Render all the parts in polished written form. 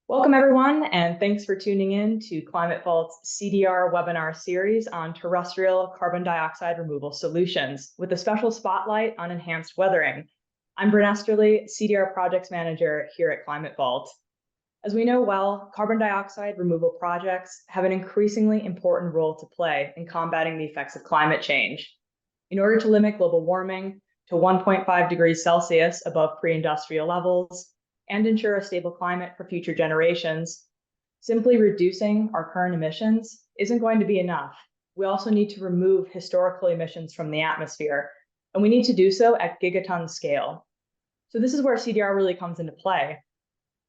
Welcome, everyone, and thanks for tuning in to Climate Vault's CDR webinar series on terrestrial carbon dioxide removal solutions, with a special spotlight on enhanced weathering. I'm Bryn Esterly, CDR Projects Manager here at Climate Vault. As we know well, carbon dioxide removal projects have an increasingly important role to play in combating the effects of climate change. In order to limit global warming to 1.5 degrees Celsius above pre-industrial levels, and ensure a stable climate for future generations, simply reducing our current emissions isn't going to be enough. We also need to remove historical emissions from the atmosphere, and we need to do so at gigaton scale. So this is where CDR really comes into play.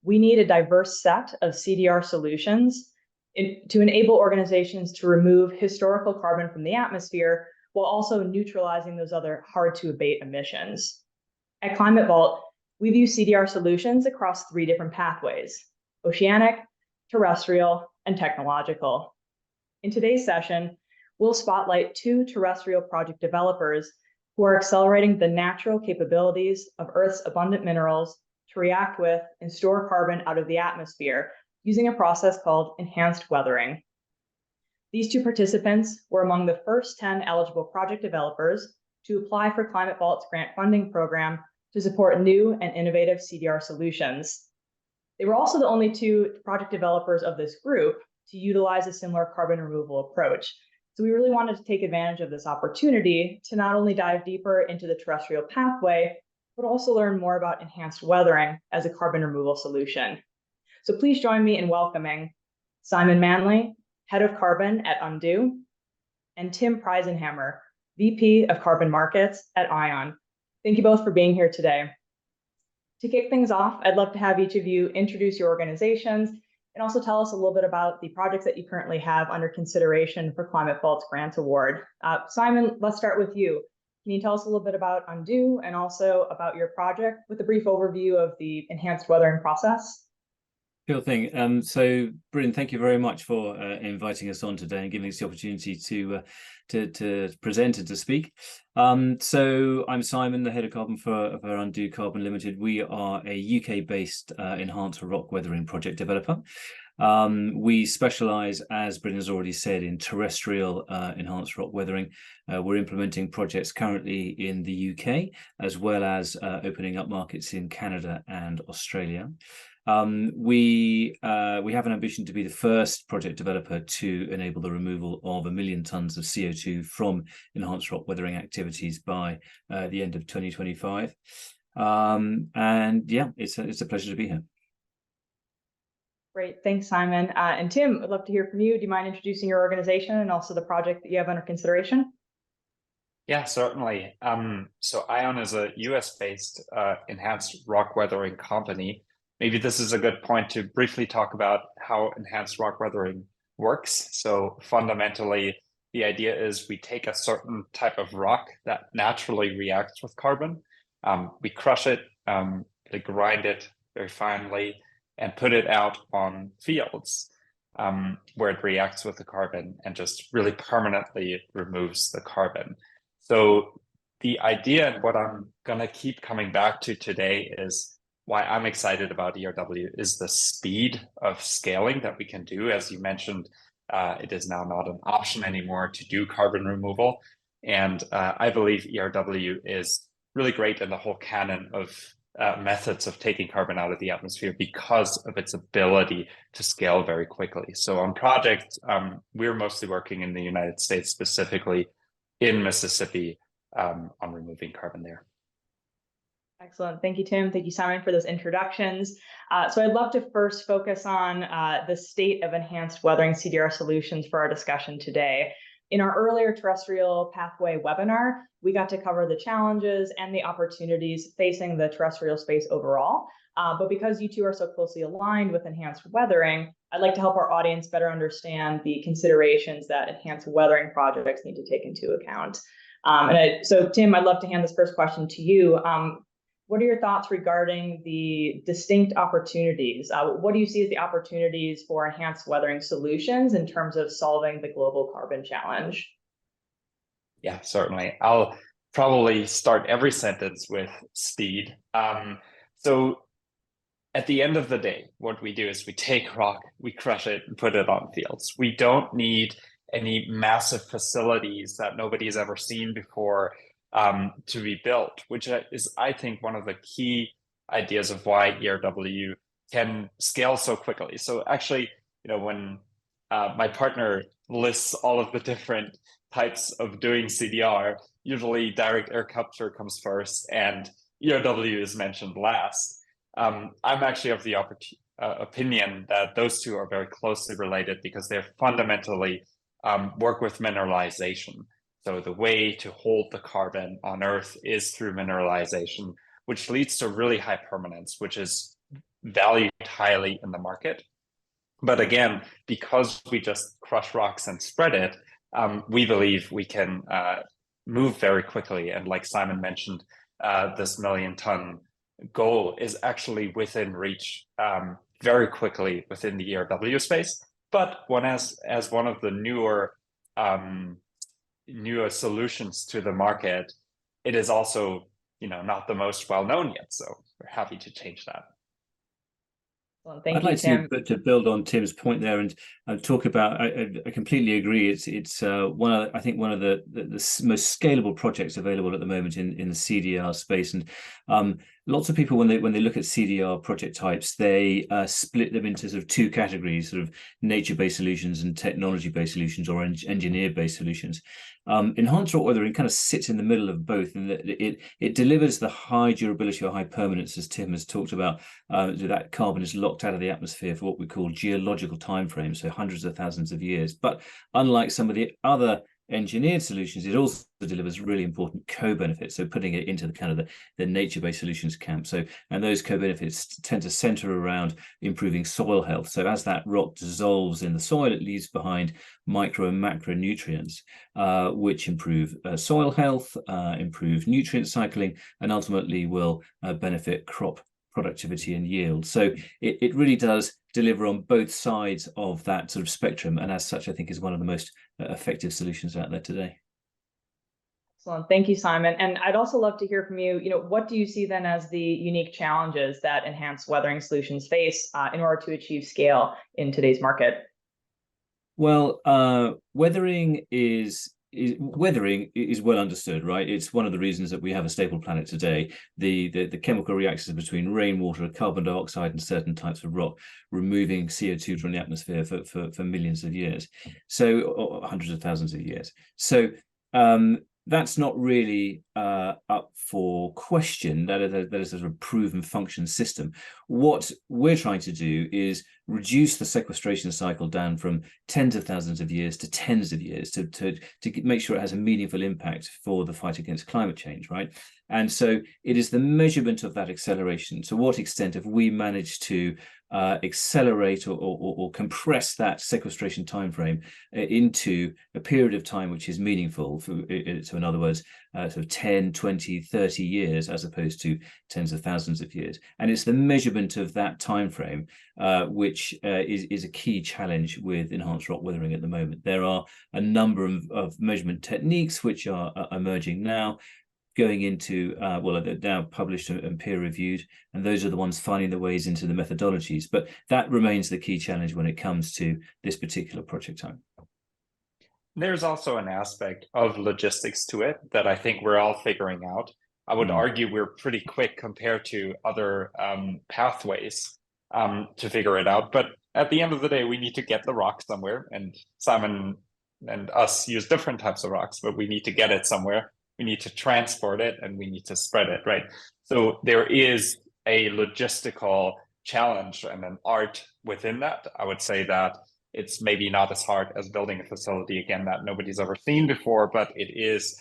We need a diverse set of CDR solutions to enable organizations to remove historical carbon from the atmosphere while also neutralizing those other hard-to-abate emissions. At Climate Vault, we view CDR solutions across three different pathways: oceanic, terrestrial, and technological. In today's session, we'll spotlight two terrestrial project developers who are accelerating the natural capabilities of Earth's abundant minerals to react with and store carbon out of the atmosphere using a process called enhanced weathering. These two participants were among the first 10 eligible project developers to apply for Climate Vault's grant funding program to support new and innovative CDR solutions. They were also the only two project developers of this group to utilize a similar carbon removal approach. So we really wanted to take advantage of this opportunity to not only dive deeper into the terrestrial pathway, but also learn more about enhanced weathering as a carbon removal solution. So please join me in welcoming Simon Manley, Head of Carbon at Undo, and Tim Preisenhammer, VP of Carbon Markets at Eion. Thank you both for being here today. To kick things off, I'd love to have each of you introduce your organizations and also tell us a little bit about the projects that you currently have under consideration for Climate Vault's grant award. Simon, let's start with you. Can you tell us a little bit about Undo and also about your project with a brief overview of the enhanced weathering process? Sure thing. So, Bryn, thank you very much for inviting us on today and giving us the opportunity to present and to speak. So I'm Simon, the head of carbon for Undo Carbon Limited. We are a UK-based enhanced rock weathering project developer. We specialize, as Bryn has already said, in terrestrial enhanced rock weathering. We're implementing projects currently in the UK, as well as opening up markets in Canada and Australia. We have an ambition to be the first project developer to enable the removal of 1 million tons of CO2 from enhanced rock weathering activities by the end of 2025. And yeah, it's a pleasure to be here. Great, thanks, Simon. And Tim, I'd love to hear from you. Do you mind introducing your organization and also the project that you have under consideration? Yeah, certainly. So Eion is a US-based enhanced rock weathering company. Maybe this is a good point to briefly talk about how enhanced rock weathering works. So fundamentally, the idea is we take a certain type of rock that naturally reacts with carbon. We crush it, we grind it very finely, and put it out on fields where it reacts with the carbon and just really permanently removes the carbon. So the idea, and what I'm going to keep coming back to today, is why I'm excited about ERW is the speed of scaling that we can do. As you mentioned, it is now not an option anymore to do carbon removal. And I believe ERW is really great in the whole canon of methods of taking carbon out of the atmosphere because of its ability to scale very quickly. So on projects, we're mostly working in the United States, specifically in Mississippi, on removing carbon there. Excellent. Thank you, Tim. Thank you, Simon, for those introductions. So I'd love to first focus on the state of enhanced weathering CDR solutions for our discussion today. In our earlier terrestrial pathway webinar, we got to cover the challenges and the opportunities facing the terrestrial space overall. But because you two are so closely aligned with enhanced weathering, I'd like to help our audience better understand the considerations that enhanced weathering projects need to take into account. So Tim, I'd love to hand this first question to you. What are your thoughts regarding the distinct opportunities? What do you see as the opportunities for enhanced weathering solutions in terms of solving the global carbon challenge? Yeah, certainly. I'll probably start every sentence with speed. So at the end of the day, what we do is we take rock, we crush it, and put it on fields. We don't need any massive facilities that nobody's ever seen before to be built, which is, I think, one of the key ideas of why ERW can scale so quickly. So actually, when my partner lists all of the different types of doing CDR, usually direct air capture comes first and ERW is mentioned last. I'm actually of the opinion that those two are very closely related because they're fundamentally work with mineralization. So the way to hold the carbon on Earth is through mineralization, which leads to really high permanence, which is valued highly in the market. But again, because we just crush rocks and spread it, we believe we can move very quickly. And like Simon mentioned, this 1 million ton goal is actually within reach very quickly within the ERW space. But as one of the newer solutions to the market, it is also not the most well known yet. So we're happy to change that. Well, thank I'd you, like Tim. to build on Tim's point there and talk about. I completely agree. It's one of the most scalable projects available at the moment in the CDR space, and lots of people when they look at CDR project types, they split them into sort of two categories: sort of nature-based solutions and technology-based solutions, or engineer-based solutions. Enhanced rock weathering kind of sits in the middle of both, and it delivers the high durability or high permanence, as Tim has talked about. That carbon is locked out of the atmosphere for what we call geological time frames, so hundreds of thousands of years. But unlike some of the other engineered solutions, it also delivers really important co-benefits. So putting it into the kind of the nature-based solutions camp. And those co-benefits tend to center around improving soil health. So as that rock dissolves in the soil, it leaves behind micro and macro nutrients, which improve soil health, improve nutrient cycling, and ultimately will benefit crop productivity and yield. So it really does deliver on both sides of that sort of spectrum, and as such, I think is one of the most effective solutions out there today. Excellent. Thank you, Simon. And I'd also love to hear from you. What do you see then as the unique challenges that enhanced weathering solutions face in order to achieve scale in today's market? Well, weathering is well understood, right? It's one of the reasons that we have a stable planet today. The chemical reactions between rainwater, carbon dioxide, and certain types of rock, removing CO2 from the atmosphere for millions of years, or hundreds of thousands of years. So that's not really up for question. That is a proven function system. What we're trying to do is reduce the sequestration cycle down from tens of thousands of years to tens of years to make sure it has a meaningful impact for the fight against climate change, right? And so it is the measurement of that acceleration. To what extent have we managed to accelerate or compress that sequestration timeframe into a period of time which is meaningful? So in other words, sort of 10, 20, 30 years as opposed to tens of thousands of years. And it's the measurement of that timeframe which is a key challenge with enhanced rock weathering at the moment. There are a number of measurement techniques which are emerging now, going into, they're now published and peer-reviewed, and those are the ones finding their ways into the methodologies. But that remains the key challenge when it comes to this particular project type. There's also an aspect of logistics to it that I think we're all figuring out. I would argue we're pretty quick compared to other pathways to figure it out. But at the end of the day, we need to get the rock somewhere, and Simon and us use different types of rocks, but we need to get it somewhere. We need to transport it, and we need to spread it, right? So there is a logistical challenge and an art within that. I would say that it's maybe not as hard as building a facility, again, that nobody's ever seen before, but it is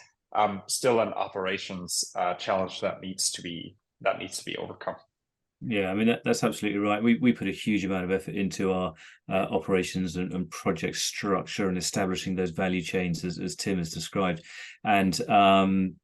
still an operations challenge that needs to be overcome. Yeah, I mean, that's absolutely right. We put a huge amount of effort into our operations and project structure and establishing those value chains as Tim has described. And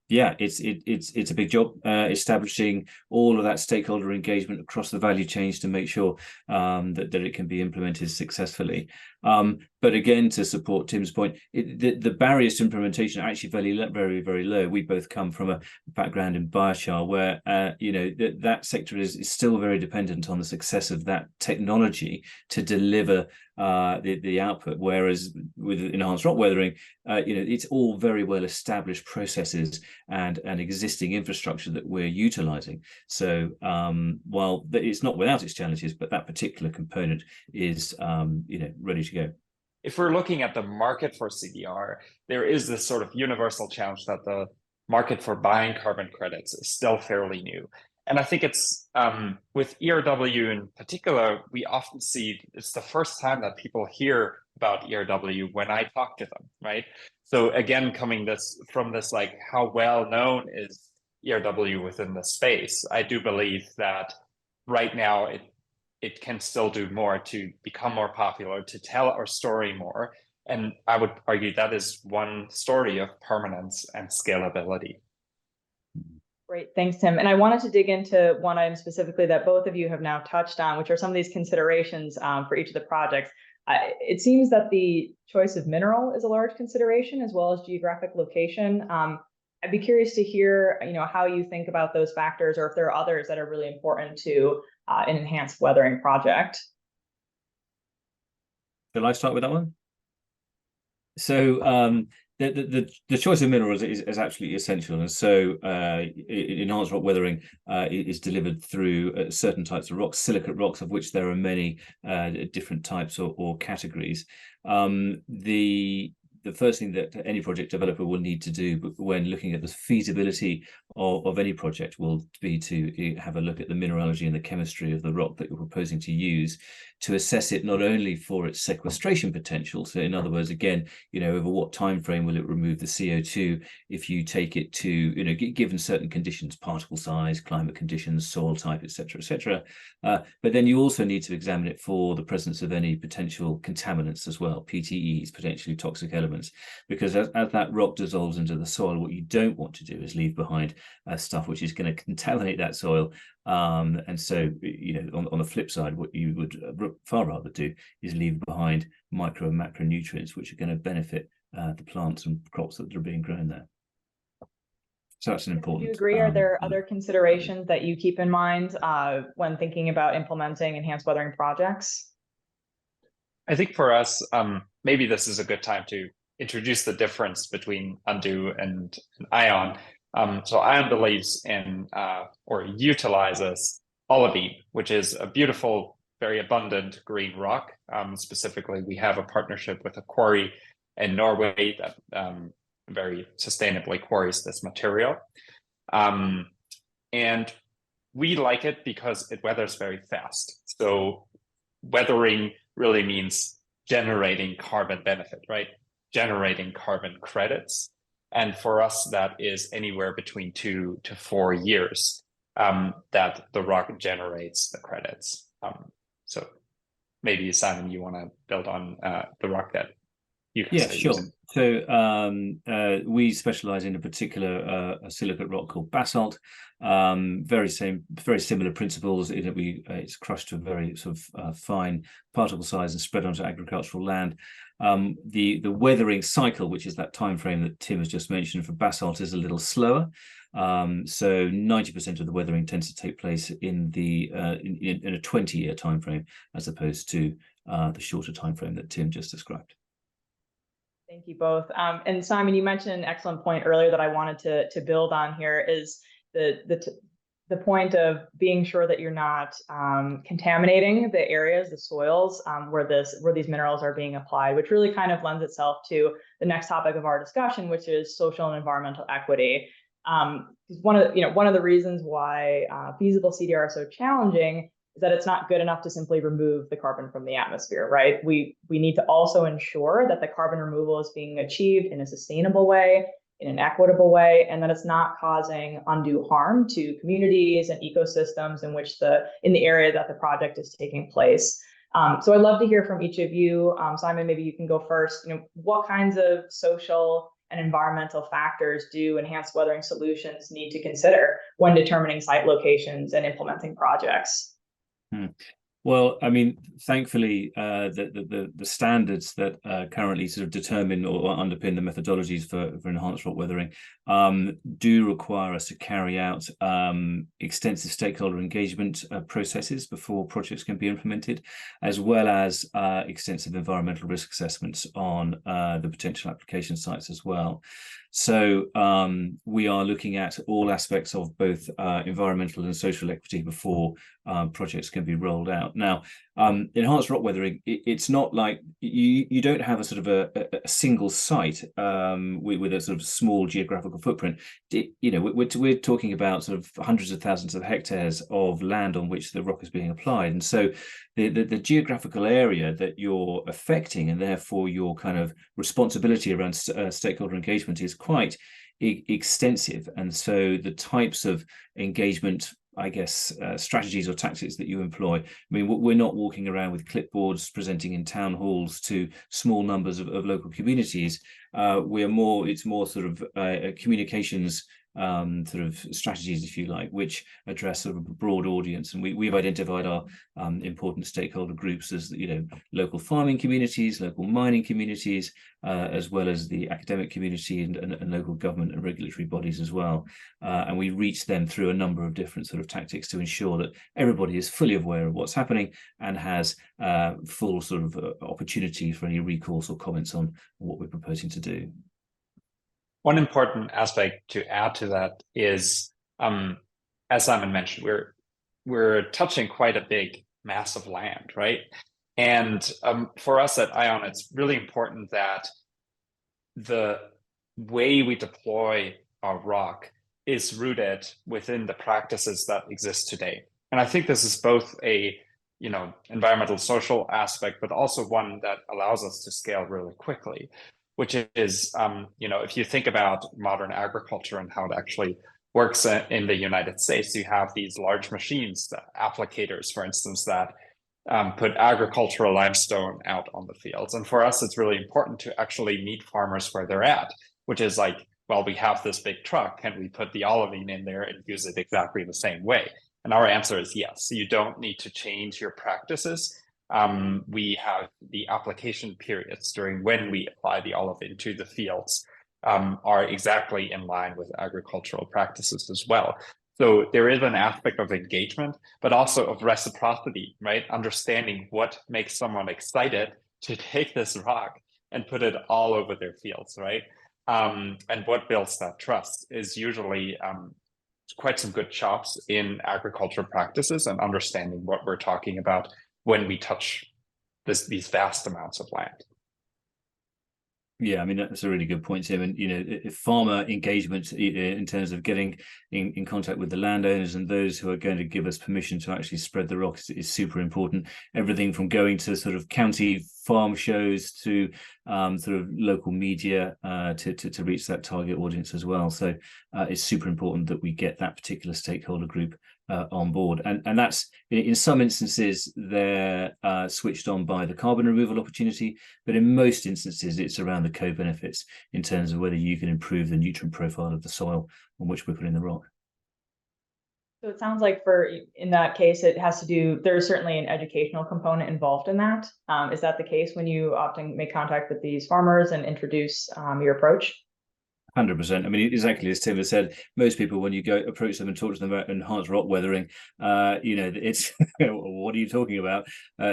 Yeah, it's a big job establishing all of that stakeholder engagement across the value chains to make sure that it can be implemented successfully. But again, to support Tim's point, the barriers to implementation are actually very, very low. We both come from a background in biochar where that sector is still very dependent on the success of that technology to deliver the output. Whereas with enhanced rock weathering, it's all very well established processes and existing infrastructure that we're utilizing. So while it's not without its challenges, but that particular component is ready to go. If we're looking at the market for CDR, there is this sort of universal challenge that the market for buying carbon credits is still fairly new. And I think it's with ERW in particular, we often see it's the first time that people hear about ERW when I talk to them, right? So again, coming from this like how well known is ERW within the space, I do believe that right now it can still do more to become more popular, to tell our story more. And I would argue that is one story of permanence and scalability. Great, thanks, Tim. And I wanted to dig into one item specifically that both of you have now touched on, which are some of these considerations for each of the projects. It seems that the choice of mineral is a large consideration, as well as geographic location. I'd be curious to hear, how you think about those factors, or if there are others that are really important to an enhanced weathering project. Shall I start with that one? So the choice of minerals is absolutely essential, and so enhanced rock weathering is delivered through certain types of rocks, silicate rocks, of which there are many different types or categories. The first thing that any project developer will need to do when looking at the feasibility of any project will be to have a look at the mineralogy and the chemistry of the rock that you're proposing to use, to assess it not only for its sequestration potential. So in other words, again, over what time frame will it remove the CO2 if you take it to, given certain conditions, particle size, climate conditions, soil type, etc., etc. But then you also need to examine it for the presence of any potential contaminants as well, PTEs, potentially toxic elements, because as that rock dissolves into the soil, what you don't want to do is leave behind stuff which is going to contaminate that soil. And so, on the flip side, what you would far rather do is leave behind micro and macronutrients, which are going to benefit the plants and crops that are being grown there. So that's an important. Do you agree? Are there other considerations that you keep in mind when thinking about implementing enhanced weathering projects? I think for us, maybe this is a good time to introduce the difference between Undo and Eion. So Eion believes in or utilizes olivine, which is a beautiful, very abundant green rock. Specifically, we have a partnership with a quarry in Norway that very sustainably quarries this material. And we like it because it weathers very fast. So weathering really means generating carbon benefit, right? Generating carbon credits. And for us, that is anywhere between 2 to 4 years that the rock generates the credits. So maybe, Simon, you want to build on the rock that you guys are sure. using. So we specialize in a particular a silicate rock called basalt. Very similar principles in that it's crushed to a very sort of fine particle size and spread onto agricultural land. The weathering cycle, which is that time frame that Tim has just mentioned for basalt, is a little slower. So 90% of the weathering tends to take place in a 20-year time frame, as opposed to the shorter time frame that Tim just described. Thank you both. And Simon, you mentioned an excellent point earlier that I wanted to build on here is the point of being sure that you're not contaminating the areas, the soils where these minerals are being applied, which really kind of lends itself to the next topic of our discussion, which is social and environmental equity. One of the reasons why feasible CDR are so challenging is that it's not good enough to simply remove the carbon from the atmosphere, right? We need to also ensure that the carbon removal is being achieved in a sustainable way, in an equitable way, and that it's not causing undue harm to communities and ecosystems in the area that the project is taking place. So I'd love to hear from each of you. Simon, maybe you can go first. What kinds of social and environmental factors do enhanced weathering solutions need to consider when determining site locations and implementing projects? Well, I mean, thankfully, the standards that currently sort of determine or underpin the methodologies for enhanced rock weathering do require us to carry out extensive stakeholder engagement processes before projects can be implemented, as well as extensive environmental risk assessments on the potential application sites as well. So we are looking at all aspects of both environmental and social equity before projects can be rolled out. Now, enhanced rock weathering, it's not like you don't have a sort of a single site with a sort of small geographical footprint. We're talking about sort of hundreds of thousands of hectares of land on which the rock is being applied, and so the geographical area that you're affecting, and therefore your kind of responsibility around stakeholder engagement, is quite extensive. And so the types of engagement, I guess, strategies or tactics that you employ, I mean, we're not walking around with clipboards presenting in town halls to small numbers of local communities. It's more sort of communications sort of strategies, if you like, which address sort of a broad audience. And we've identified our important stakeholder groups as, local farming communities, local mining communities, as well as the academic community and local government and regulatory bodies as well. And we reach them through a number of different sort of tactics to ensure that everybody is fully aware of what's happening and has full sort of opportunity for any recourse or comments on what we're proposing to do. One important aspect to add to that is, as Simon mentioned, we're touching quite a big mass of land, right? And for us at Eion, it's really important that the way we deploy our rock is rooted within the practices that exist today. And I think this is both a environmental social aspect, but also one that allows us to scale really quickly, which is, if you think about modern agriculture and how it actually works in the United States, you have these large machines, applicators, for instance, that put agricultural limestone out on the fields. And for us, it's really important to actually meet farmers where they're at, which is like, well, we have this big truck, can we put the olivine in there and use it exactly the same way? And our answer is yes. You don't need to change your practices. We have the application periods during when we apply the olivine to the fields are exactly in line with agricultural practices as well. So there is an aspect of engagement, but also of reciprocity, right? Understanding what makes someone excited to take this rock and put it all over their fields, right? And what builds that trust is usually quite some good chops in agricultural practices and understanding what we're talking about when we touch these vast amounts of land. Yeah, I mean, that's a really good point, Tim. And, farmer engagement in terms of getting in contact with the landowners and those who are going to give us permission to actually spread the rock is super important. Everything from going to sort of county farm shows to sort of local media to reach that target audience as well. So it's super important that we get that particular stakeholder group on board, and that's in some instances they're switched on by the carbon removal opportunity, but in most instances it's around the co-benefits in terms of whether you can improve the nutrient profile of the soil on which we're putting the rock. So it sounds like in that case, it has to do, there's certainly an educational component involved in that. Is that the case when you often make contact with these farmers and introduce your approach? 100%. I mean, exactly as Tim has said, most people, when you go approach them and talk to them about enhanced rock weathering, it's what are you talking about?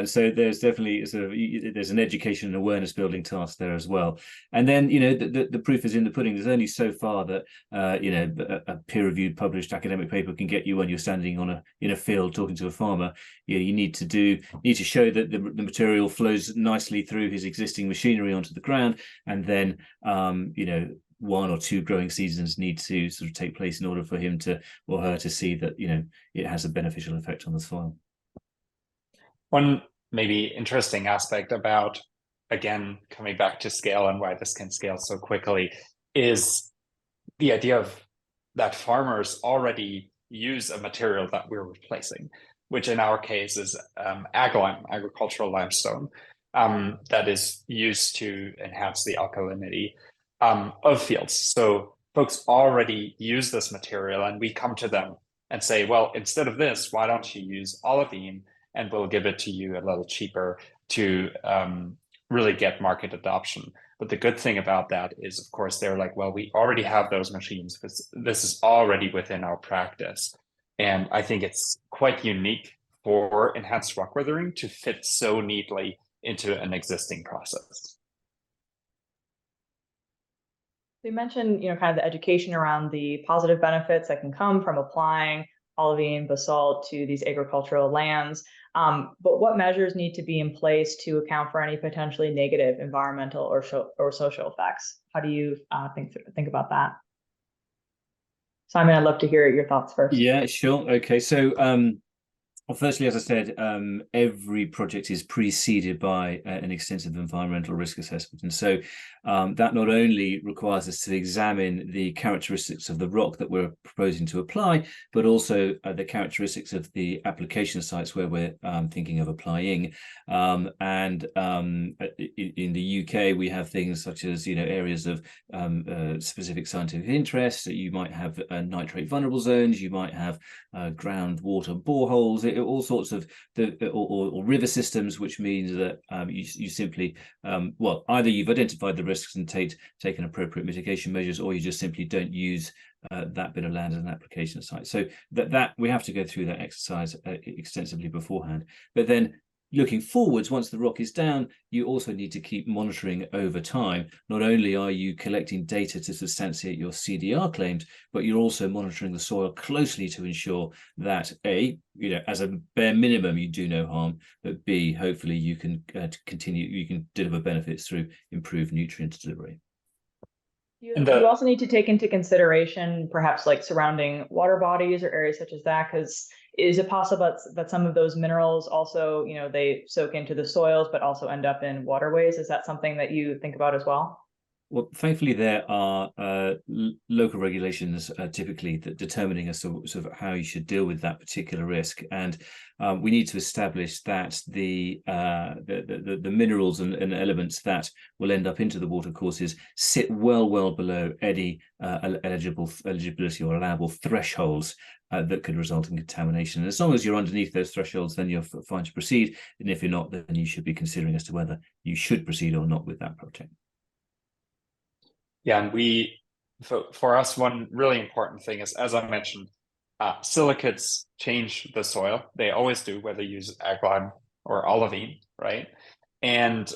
So there's definitely there's an education and awareness building task there as well. And then the proof is in the pudding. There's only so far that a peer-reviewed published academic paper can get you when you're standing in a field talking to a farmer. You need to show that the material flows nicely through his existing machinery onto the ground, and then 1 or 2 growing seasons need to sort of take place in order for him or her to see that it has a beneficial effect on the soil. One maybe interesting aspect about, again, coming back to scale and why this can scale so quickly, is the idea of that farmers already use a material that we're replacing, which in our case is agricultural limestone, that is used to enhance the alkalinity. of fields. So folks already use this material, and we come to them and say, well, instead of this, why don't you use olivine, and we'll give it to you a little cheaper to really get market adoption. But the good thing about that is, of course, they're like, well, we already have those machines because this is already within our practice. And I think it's quite unique for enhanced rock weathering to fit so neatly into an existing process. You mentioned, kind of the education around the positive benefits that can come from applying olivine basalt to these agricultural lands. But what measures need to be in place to account for any potentially negative environmental or social effects? How do you think about that? Simon, I'd love to hear your thoughts first. Yeah, sure. Okay, so well, firstly, as I said, every project is preceded by an extensive environmental risk assessment. And so that not only requires us to examine the characteristics of the rock that we're proposing to apply, but also the characteristics of the application sites where we're thinking of applying. In the UK, we have things such as, areas of specific scientific interest. So you might have nitrate vulnerable zones, you might have groundwater boreholes, all sorts of or river systems, which means that you simply either you've identified the risks and taken appropriate mitigation measures, or you just simply don't use that bit of land as an application site. So that we have to go through that exercise extensively beforehand. But then looking forwards, once the rock is down, you also need to keep monitoring over time. Not only are you collecting data to substantiate your CDR claims, but you're also monitoring the soil closely to ensure that A, as a bare minimum, you do no harm, but B, hopefully you can you can deliver benefits through improved nutrient delivery. You also need to take into consideration perhaps like surrounding water bodies or areas such as that, because is it possible that some of those minerals also, they soak into the soils, but also end up in waterways? Is that something that you think about as well? Well, thankfully, there are local regulations typically that determining as to sort of how you should deal with that particular risk, and we need to establish that the minerals and elements that will end up into the watercourses sit well below any eligibility or allowable thresholds that could result in contamination. And as long as you're underneath those thresholds, then you're fine to proceed. And if you're not, then you should be considering as to whether you should proceed or not with that project. Yeah, and for us, one really important thing is, as I mentioned, silicates change the soil. They always do, whether you use ag lime or olivine, right? And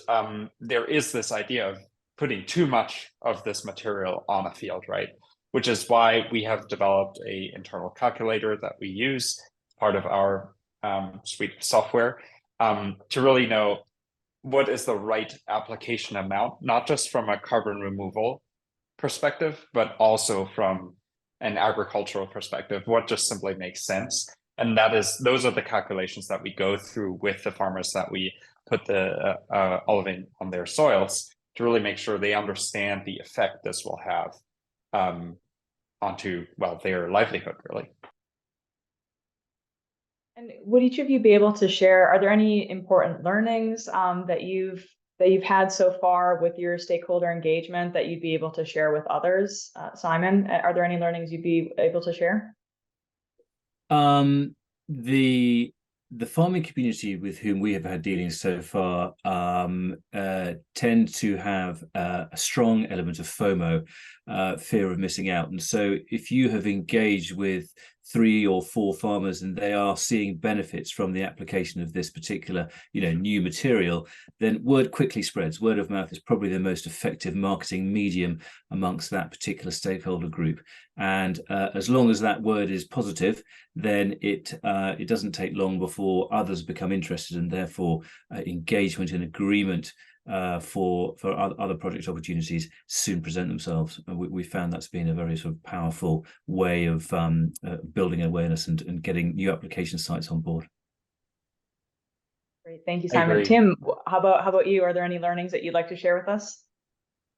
there is this idea of putting too much of this material on a field, right? Which is why we have developed an internal calculator that we use, part of our suite of software, to really know what is the right application amount, not just from a carbon removal perspective, but also from an agricultural perspective, what just simply makes sense. And those are the calculations that we go through with the farmers that we put the olivine on their soils to really make sure they understand the effect this will have onto, their livelihood, really. And would each of you be able to share, are there any important learnings that you've had so far with your stakeholder engagement that you'd be able to share with others? Simon, are there any learnings you'd be able to share? The farming community with whom we have had dealings so far tend to have a strong element of FOMO, fear of missing out. And so if you have engaged with 3 or 4 farmers and they are seeing benefits from the application of this particular, new material, then word quickly spreads. Word of mouth is probably the most effective marketing medium amongst that particular stakeholder group. And as long as that word is positive, then it doesn't take long before others become interested, and therefore engagement and agreement for other project opportunities soon present themselves. We found that's been a very sort of powerful way of building awareness and getting new application sites on board. Great, thank you, Simon. Tim, how about you? Are there any learnings that you'd like to share with us?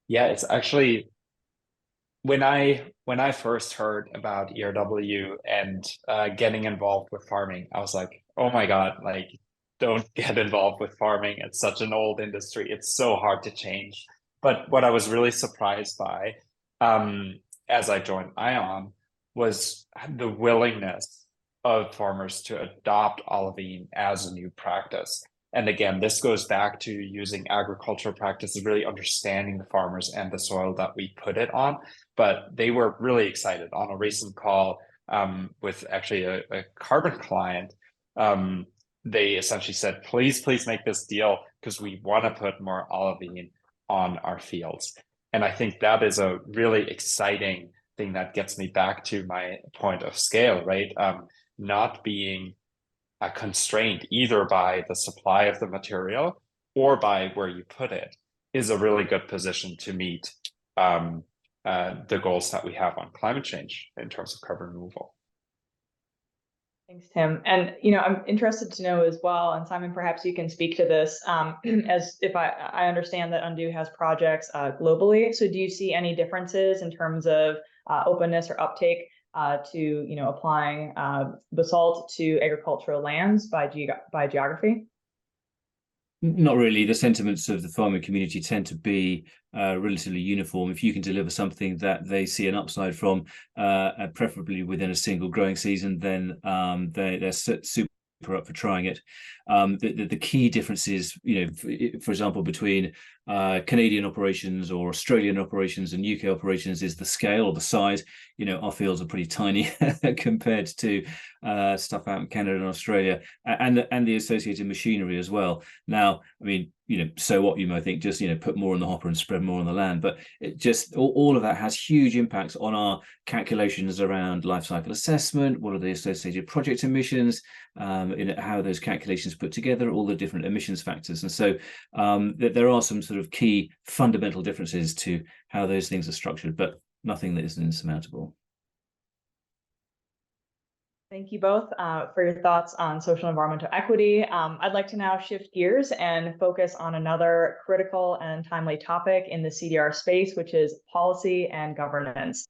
Yeah, it's actually when I first heard about ERW and getting involved with farming, I was like, oh my God, don't get involved with farming. It's such an old industry. It's so hard to change. But what I was really surprised by as I joined Eion was the willingness of farmers to adopt olivine as a new practice. And again, this goes back to using agricultural practices, really understanding the farmers and the soil that we put it on. But they were really excited. On a recent call with actually a carbon client, they essentially said, please make this deal because we want to put more olivine on our fields. And I think that is a really exciting thing that gets me back to my point of scale, right? Not being constrained either by the supply of the material or by where you put it is a really good position to meet the goals that we have on climate change in terms of carbon removal. Thanks, Tim. And I'm interested to know as well, and Simon, perhaps you can speak to this, as if I understand that Undo has projects globally. So do you see any differences in terms of openness or uptake to applying basalt to agricultural lands by geography? Not really. The sentiments of the farming community tend to be relatively uniform. If you can deliver something that they see an upside from, preferably within a single growing season, then they're super up for trying it. The key differences, for example, between Canadian operations or Australian operations and UK operations is the scale or the size. Our fields are pretty tiny compared to stuff out in Canada and Australia, and the associated machinery as well. Now, I mean, so what you might think, just put more in the hopper and spread more on the land, but it just all of that has huge impacts on our calculations around life cycle assessment. What are the associated project emissions? How are those calculations put together? All the different emissions factors, and so there are some sort of key fundamental differences to how those things are structured, but nothing that is insurmountable. Thank you both for your thoughts on social environmental equity. I'd like to now shift gears and focus on another critical and timely topic in the CDR space, which is policy and governance.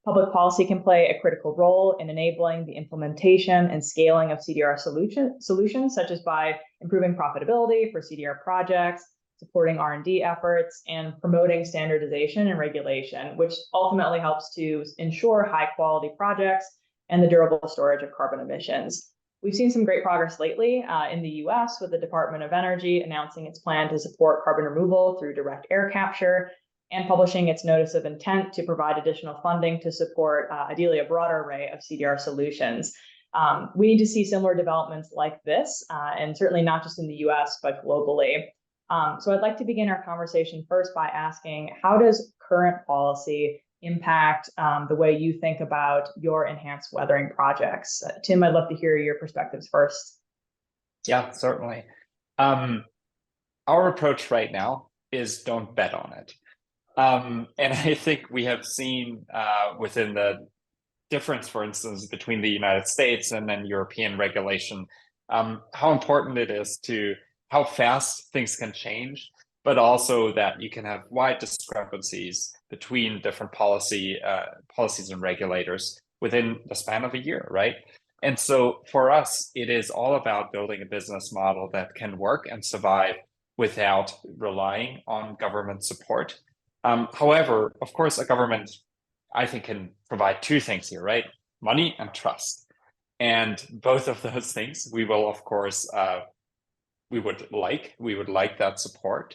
Public policy can play a critical role in enabling the implementation and scaling of CDR solutions, such as by improving profitability for CDR projects, supporting R&D efforts, and promoting standardization and regulation, which ultimately helps to ensure high-quality projects and the durable storage of carbon emissions. We've seen some great progress lately in the US with the Department of Energy announcing its plan to support carbon removal through direct air capture and publishing its notice of intent to provide additional funding to support ideally a broader array of CDR solutions. We need to see similar developments like this, and certainly not just in the US, but globally. So I'd like to begin our conversation first by asking, how does current policy impact the way you think about your enhanced weathering projects? Tim, I'd love to hear your perspectives first. Yeah, certainly. Our approach right now is don't bet on it. And I think we have seen within the difference, for instance, between the United States and then European regulation, how important it is to how fast things can change, but also that you can have wide discrepancies between different policies and regulators within the span of a year, right? And so for us, it is all about building a business model that can work and survive without relying on government support. However, of course, a government, I think, can provide two things here, right? Money and trust. And both of those things, we will, of course, we would like that support.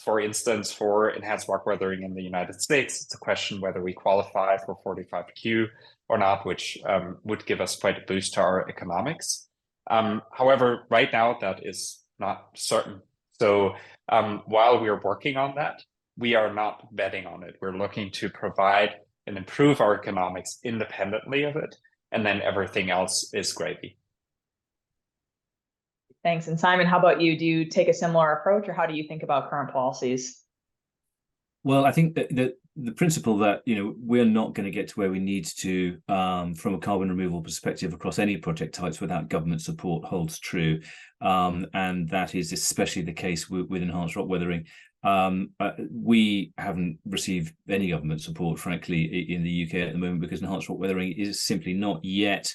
For instance, for enhanced rock weathering in the United States, it's a question whether we qualify for 45Q or not, which would give us quite a boost to our economics. However, right now that is not certain. So while we are working on that, we are not betting on it. We're looking to provide and improve our economics independently of it, and then everything else is gravy. Thanks. And Simon, how about you? Do you take a similar approach, or how do you think about current policies? Well, I think that the principle that we're not going to get to where we need to from a carbon removal perspective across any project types without government support holds true, and that is especially the case with enhanced rock weathering. We haven't received any government support, frankly, in the UK at the moment, because enhanced rock weathering is simply not yet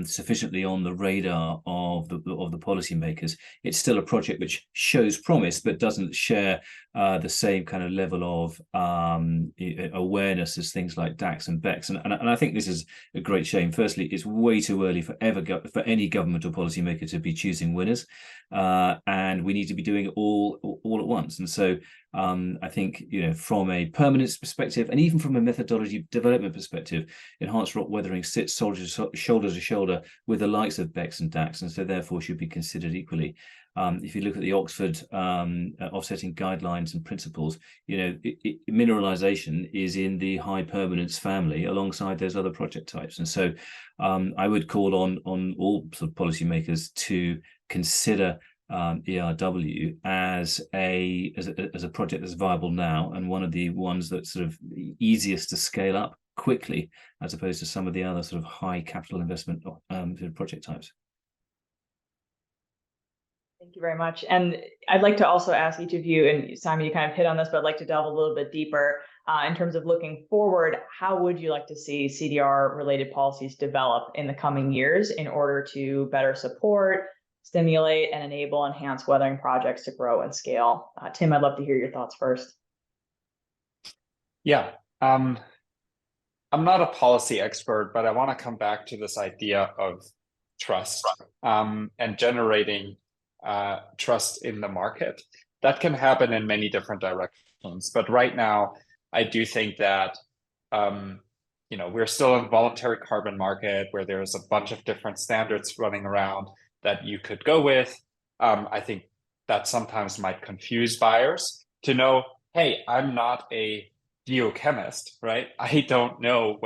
sufficiently on the radar of the policymakers. It's still a project which shows promise, but doesn't share the same kind of level of awareness as things like DAX and BECS. And I think this is a great shame. Firstly, it's way too early for any government or policymaker to be choosing winners, and we need to be doing it all at once. And so I think, from a permanence perspective, and even from a methodology development perspective, enhanced rock weathering sits shoulder to shoulder with the likes of BECS and DAX, and so therefore should be considered equally. If you look at the Oxford offsetting guidelines and principles, mineralization is in the high permanence family alongside those other project types. And so I would call on all sort of policymakers to consider ERW as a project that's viable now, and one of the ones that's sort of easiest to scale up quickly, as opposed to some of the other sort of high capital investment project types. Thank you very much. And I'd like to also ask each of you, and Simon, you kind of hit on this, but I'd like to delve a little bit deeper in terms of looking forward. How would you like to see CDR related policies develop in the coming years in order to better support, stimulate, and enable enhanced weathering projects to grow and scale? Tim, I'd love to hear your thoughts first. Yeah, I'm not a policy expert, but I want to come back to this idea of trust and generating trust in the market. That can happen in many different directions. But right now, I do think that we're still in a voluntary carbon market where there's a bunch of different standards running around that you could go with. I think that sometimes might confuse buyers to know, hey, I'm not a geochemist, right? I don't know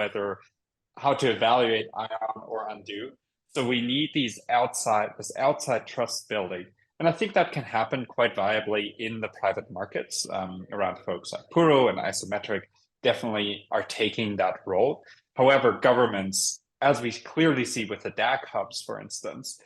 how to evaluate ion or undo. So we need this outside trust building. And I think that can happen quite viably in the private markets around folks like Puro and Isometric definitely are taking that role. However, governments, as we clearly see with the DAC hubs, for instance,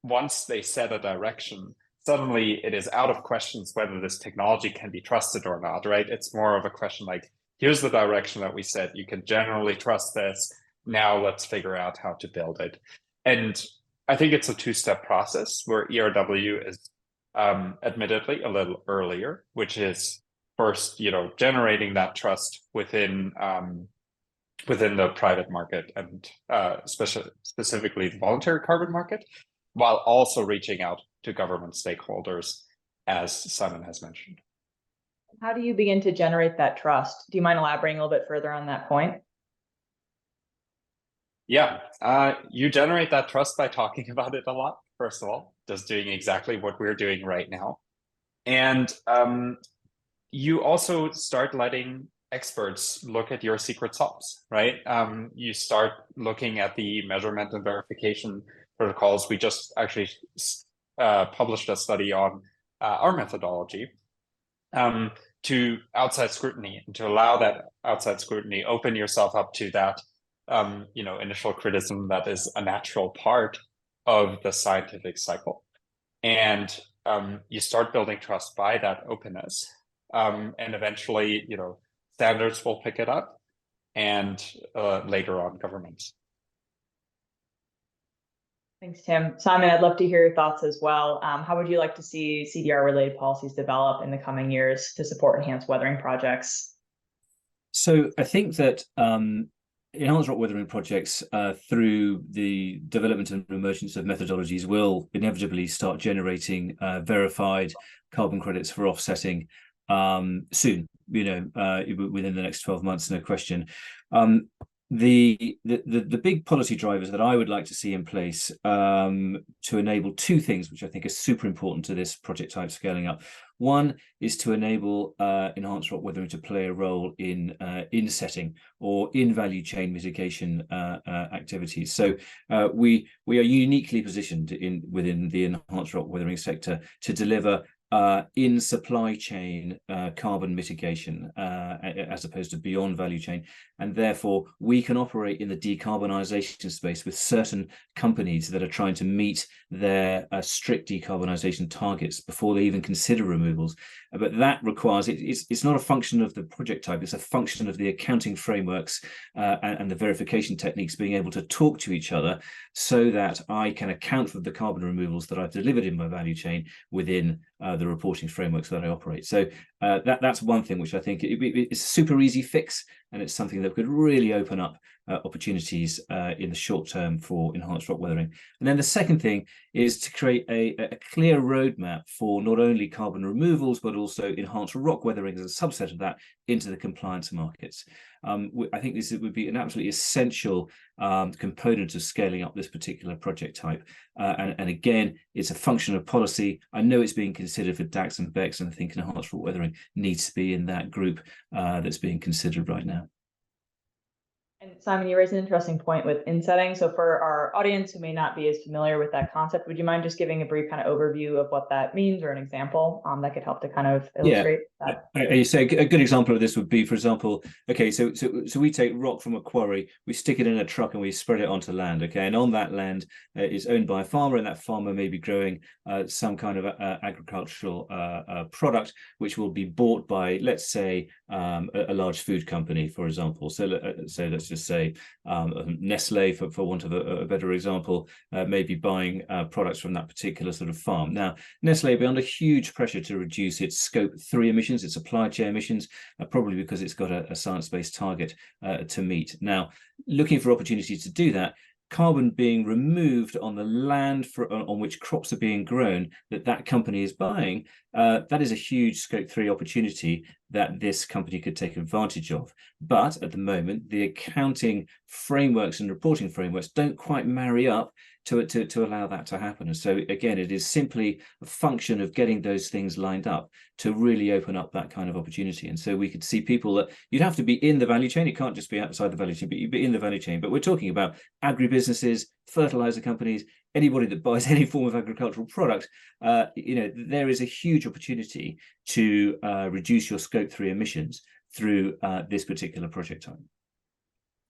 once they set a direction, suddenly it is out of questions whether this technology can be trusted or not, right? It's more of a question like, here's the direction that we set. You can generally trust this. Now let's figure out how to build it. And I think it's a two-step process where ERW is admittedly a little earlier, which is first, generating that trust within the private market and specifically the voluntary carbon market, while also reaching out to government stakeholders, as Simon has mentioned. How do you begin to generate that trust? Do you mind elaborating a little bit further on that point? Yeah, you generate that trust by talking about it a lot, first of all, just doing exactly what we're doing right now. And you also start letting experts look at your secret sauce, right? You start looking at the measurement and verification protocols. We just actually published a study on our methodology to outside scrutiny, and to allow that outside scrutiny, open yourself up to that initial criticism that is a natural part of the scientific cycle. And you start building trust by that openness. And eventually, standards will pick it up, and later on governments. Thanks, Tim. Simon, I'd love to hear your thoughts as well. How would you like to see CDR-related policies develop in the coming years to support enhanced weathering projects? So I think that enhanced rock weathering projects, through the development and emergence of methodologies, will inevitably start generating verified carbon credits for offsetting soon, within the next 12 months, no question. The big policy drivers that I would like to see in place to enable two things, which I think are super important to this project type scaling up. One is to enable enhanced rock weathering to play a role in setting or in value chain mitigation activities. So we are uniquely positioned within the enhanced rock weathering sector to deliver in supply chain carbon mitigation as opposed to beyond value chain. And therefore, we can operate in the decarbonisation space with certain companies that are trying to meet their strict decarbonisation targets before they even consider removals. But that requires, it's not a function of the project type, it's a function of the accounting frameworks and the verification techniques being able to talk to each other so that I can account for the carbon removals that I've delivered in my value chain within the reporting frameworks that I operate. So that's one thing which I think it's a super easy fix, and it's something that could really open up opportunities in the short term for enhanced rock weathering. And then the second thing is to create a clear roadmap for not only carbon removals, but also enhanced rock weathering as a subset of that into the compliance markets. I think this would be an absolutely essential component of scaling up this particular project type. And again, it's a function of policy. I know it's being considered for DACs and BECs, and I think enhanced rock weathering needs to be in that group that's being considered right now. And Simon, you raised an interesting point with insetting. So for our audience who may not be as familiar with that concept, would you mind just giving a brief kind of overview of what that means or an example that could help to kind of illustrate that? You say a good example of this would be, for example, okay, so we take rock from a quarry, we stick it in a truck and we spread it onto land, okay, and on that land is owned by a farmer, and that farmer may be growing some kind of agricultural product which will be bought by, let's say, a large food company, for example. So let's just say Nestle, for want of a better example, may be buying products from that particular sort of farm. Now, Nestle will be under huge pressure to reduce its Scope 3 emissions, its supply chain emissions, probably because it's got a science-based target to meet. Now, looking for opportunities to do that, carbon being removed on the land on which crops are being grown that company is buying, that is a huge Scope 3 opportunity that this company could take advantage of. But at the moment, the accounting frameworks and reporting frameworks don't quite marry up to allow that to happen. And so again, it is simply a function of getting those things lined up to really open up that kind of opportunity. And so we could see people that you'd have to be in the value chain. It can't just be outside the value chain, but you'd be in the value chain. But we're talking about agribusinesses, fertilizer companies, anybody that buys any form of agricultural product. There is a huge opportunity to reduce your Scope 3 emissions through this particular project type.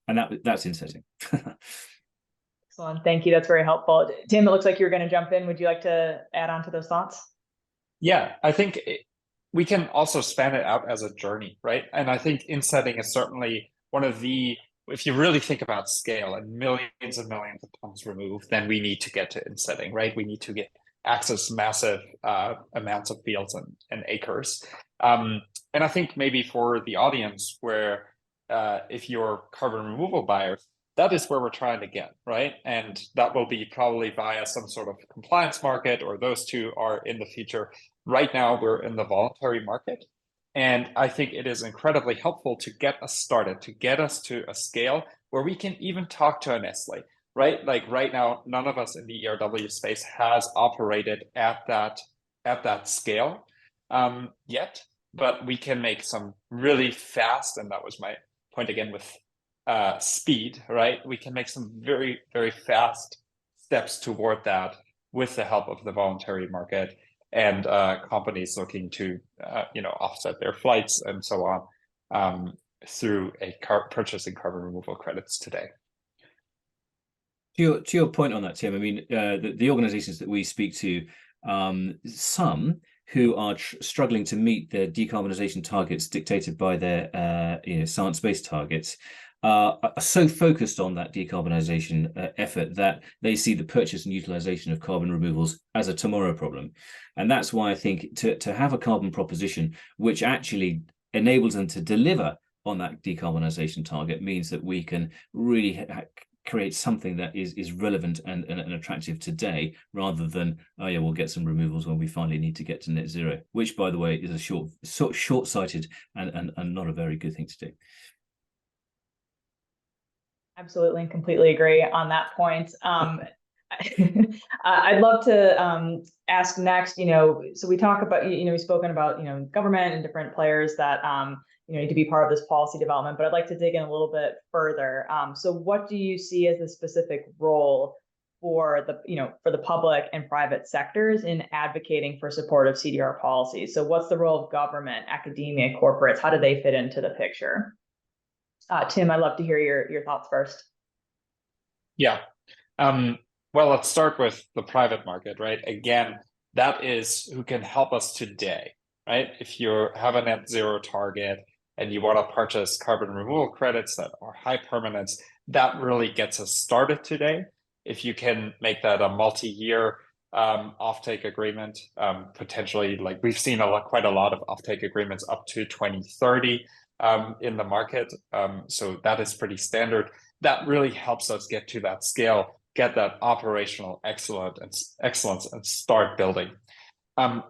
And that's insetting. Excellent. Thank you. That's very helpful. Tim, it looks like you're going to jump in. Would you like to add on to those thoughts? Yeah, I think we can also span it out as a journey, right? And I think insetting is certainly one of the, if you really think about scale and millions of tons removed, then we need to get to insetting, right? We need to access massive amounts of fields and acres. And I think maybe for the audience where if you're carbon removal buyers, that is where we're trying to get, right? And that will be probably via some sort of compliance market, or those two are in the future. Right now, we're in the voluntary market. And I think it is incredibly helpful to get us started, to get us to a scale where we can even talk to a Nestle, right? Like right now, none of us in the ERW space has operated at that scale yet, but we can make some really fast, and that was my point again with speed, right? We can make some very, very fast steps toward that with the help of the voluntary market and companies looking to, offset their flights and so on through purchasing carbon removal credits today. To your point on that, Tim, I mean, the organizations that we speak to, some who are struggling to meet their decarbonisation targets dictated by their science-based targets, are so focused on that decarbonisation effort that they see the purchase and utilisation of carbon removals as a tomorrow problem. And that's why I think to have a carbon proposition which actually enables them to deliver on that decarbonisation target means that we can really create something that is relevant and attractive today, rather than, oh yeah, we'll get some removals when we finally need to get to net zero, which, by the way, is a short-sighted and not a very good thing to do. Absolutely, and completely agree on that point. I'd love to ask next, so we talk about, we've spoken about, government and different players that, need to be part of this policy development, but I'd like to dig in a little bit further. So what do you see as the specific role for the public and private sectors in advocating for supportive CDR policies? So what's the role of government, academia, corporates? How do they fit into the picture? Tim, I'd love to hear your thoughts first. Yeah. Well, let's start with the private market, right? Again, that is who can help us today, right? If you have a net zero target and you want to purchase carbon removal credits that are high permanence, that really gets us started today. If you can make that a multi-year offtake agreement, potentially, like we've seen quite a lot of offtake agreements up to 2030 in the market. So that is pretty standard. That really helps us get to that scale, get that operational excellence and start building.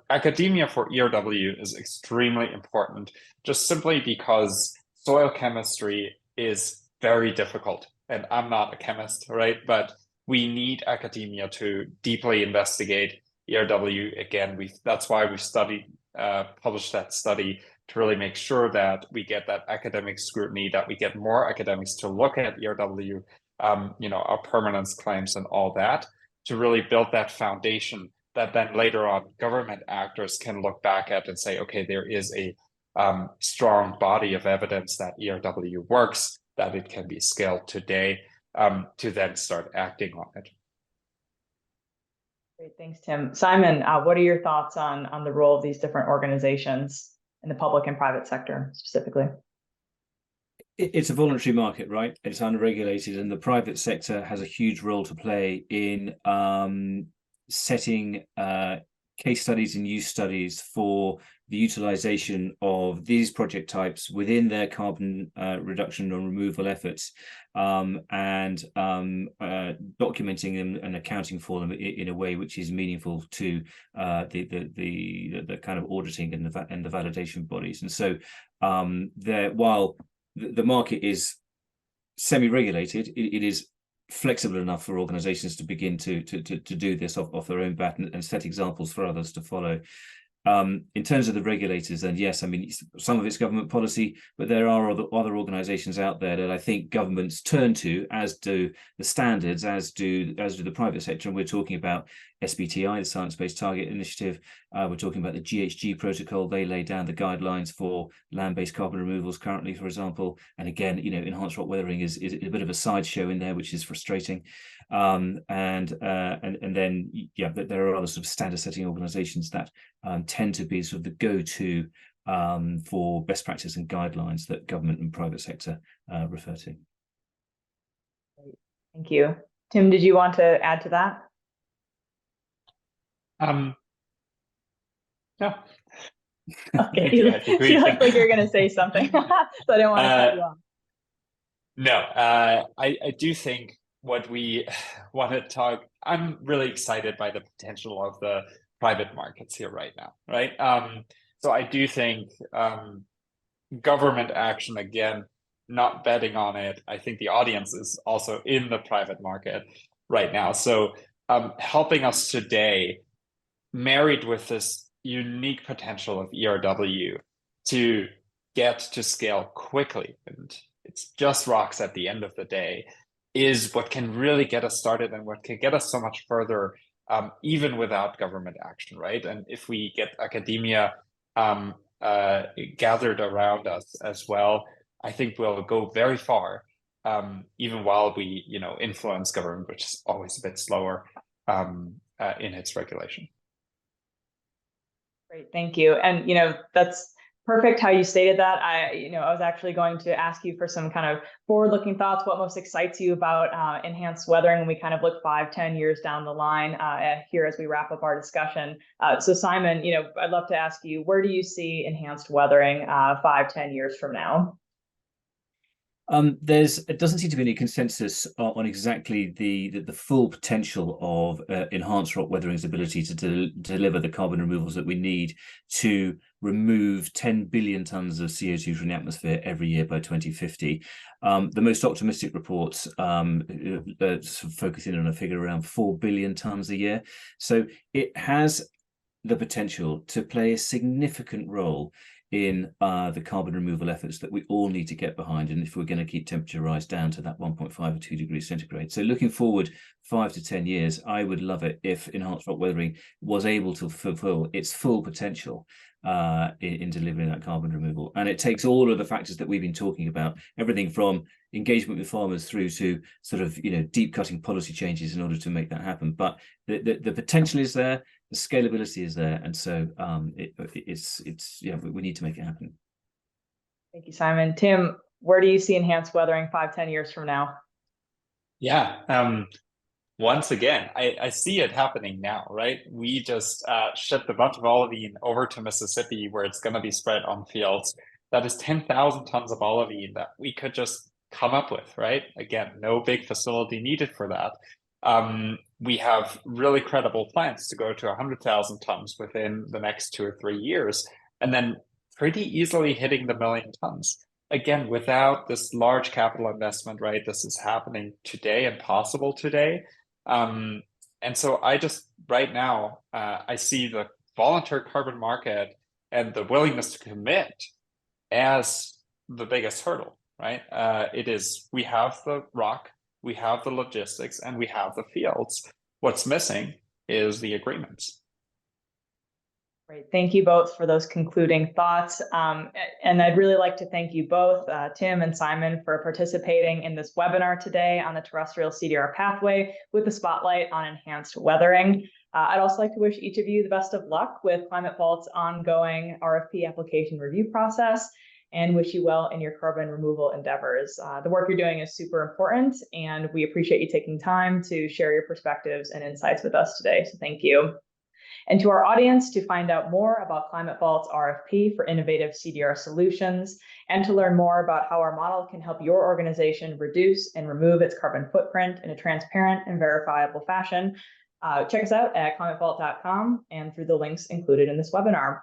Academia for ERW is extremely important, just simply because soil chemistry is very difficult. And I'm not a chemist, right? But we need academia to deeply investigate ERW. Again, that's why we published that study to really make sure that we get that academic scrutiny, that we get more academics to look at ERW, our permanence claims and all that, to really build that foundation that then later on government actors can look back at and say, okay, there is a strong body of evidence that ERW works, that it can be scaled today, to then start acting on it. Great, thanks, Tim. Simon, what are your thoughts on the role of these different organizations in the public and private sector specifically? It's a voluntary market, right? It's unregulated, and the private sector has a huge role to play in setting case studies and use studies for the utilization of these project types within their carbon reduction and removal efforts, and documenting them and accounting for them in a way which is meaningful to the kind of auditing and the validation bodies. And so while the market is semi-regulated, it is flexible enough for organizations to begin to do this off their own bat and set examples for others to follow. In terms of the regulators, then yes, I mean, some of it's government policy, but there are other organizations out there that I think governments turn to, as do the standards, as do the private sector. And we're talking about SBTI, the Science-Based Target Initiative. We're talking about the GHG protocol. They lay down the guidelines for land-based carbon removals currently, for example. And again, enhanced rock weathering is a bit of a sideshow in there, which is frustrating. And then, yeah, there are other sort of standard-setting organizations that tend to be sort of the go-to for best practice and guidelines that government and private sector refer to. Thank you. Tim, did you want to add to that? No. Okay, you look like you're going to say something, so I don't want to cut you off. No, I do think what we want to talk, I'm really excited by the potential of the private markets here right now, right? So I do think government action, again, not betting on it. I think the audience is also in the private market right now. So helping us today, married with this unique potential of ERW to get to scale quickly, and it's just rocks at the end of the day, is what can really get us started and what can get us so much further, even without government action, right? And if we get academia gathered around us as well, I think we'll go very far, even while we, influence government, which is always a bit slower in its regulation. Great, thank you. And that's perfect how you stated that. I was actually going to ask you for some kind of forward-looking thoughts. What most excites you about enhanced weathering when we kind of look 5-10 years down the line here as we wrap up our discussion? So Simon, I'd love to ask you, where do you see enhanced weathering 5-10 years from now? It doesn't seem to be any consensus on exactly the full potential of enhanced rock weathering's ability to deliver the carbon removals that we need to remove 10 billion tons of CO2 from the atmosphere every year by 2050. The most optimistic reports focus in on a figure around 4 billion tons a year. So it has the potential to play a significant role in the carbon removal efforts that we all need to get behind, and if we're going to keep temperature rise down to that 1.5 or 2 degrees centigrade. So looking forward 5 to 10 years, I would love it if enhanced rock weathering was able to fulfill its full potential in delivering that carbon removal. And it takes all of the factors that we've been talking about, everything from engagement with farmers through to sort of, you know, deep cutting policy changes in order to make that happen. But the potential is there, the scalability is there, and so it's yeah, we need to make it happen. Thank you, Simon. Tim, where do you see enhanced weathering 5-10 years from now? Yeah, once again, I see it happening now, right? We just shipped a bunch of olivine over to Mississippi where it's going to be spread on fields. That is 10,000 tons of olivine that we could just come up with, right? Again, no big facility needed for that. We have really credible plans to go to 100,000 tons within the next 2 or 3 years, and then pretty easily hitting the 1 million tons. Again, without this large capital investment, right? This is happening today and possible today. And so I just, right now, I see the voluntary carbon market and the willingness to commit as the biggest hurdle, right? It is, we have the rock, we have the logistics, and we have the fields. What's missing is the agreements. Great. Thank you both for those concluding thoughts. And I'd really like to thank you both, Tim and Simon, for participating in this webinar today on the terrestrial CDR pathway with the spotlight on enhanced weathering. I'd also like to wish each of you the best of luck with Climate Vault's ongoing RFP application review process, and wish you well in your carbon removal endeavors. The work you're doing is super important, and we appreciate you taking time to share your perspectives and insights with us today. So thank you. And to our audience, to find out more about Climate Vault's RFP for innovative CDR solutions, and to learn more about how our model can help your organization reduce and remove its carbon footprint in a transparent and verifiable fashion, check us out at climatevault.com and through the links included in this webinar.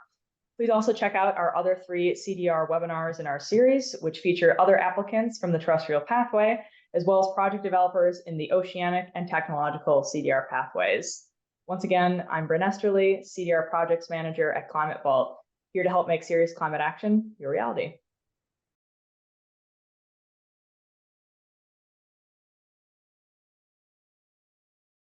Please also check out our other 3 CDR webinars in our series, which feature other applicants from the terrestrial pathway, as well as project developers in the oceanic and technological CDR pathways. Once again, I'm Bryn Esterly, CDR Projects Manager at Climate Vault, here to help make serious climate action your reality.